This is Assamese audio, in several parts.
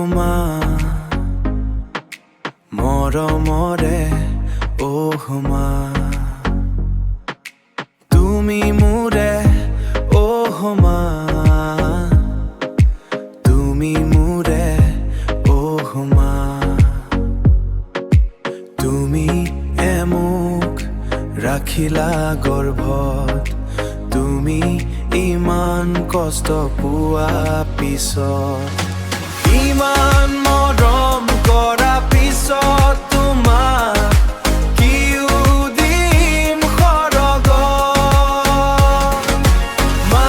মা মৰমৰে মা তুমি মোৰে মা তুমি মোৰে মা তুমি মোক ৰাখিলা গৰ্ভত তুমি ইমান কষ্ট পোৱা পিছত ইমান মৰম কৰা পিছত তোমাক কিয় দিম সৰগত মা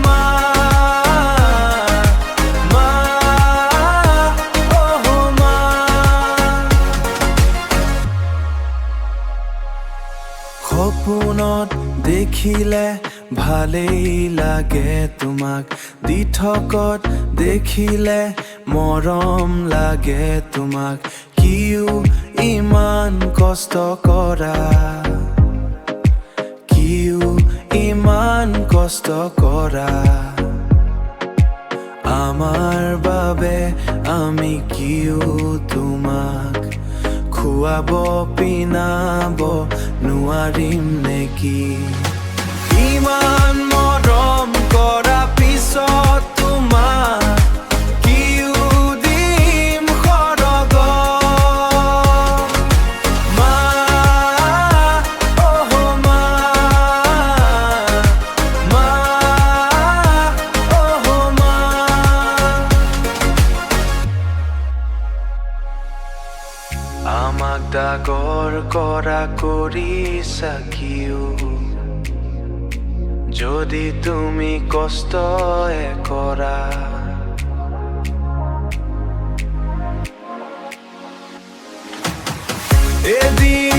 মা মা মা সপোনত দেখিলে ভালেই লাগে তোমাক দিঠকত দেখিলে মৰম লাগে তোমাক কিয় ইমান কষ্ট কৰা কিয় ইমান কষ্ট কৰা আমাৰ বাবে আমি কিয় তোমাক খুৱাব পিনাব নোৱাৰিম নেকি ইমান মৰম কৰা পিছত তোমাক কিয় দিম সৰগত মা মা মা মা আমাক ডাঙৰ কৰা কৰিছা কিয় যদি তুমি কষ্ট কৰা এদিন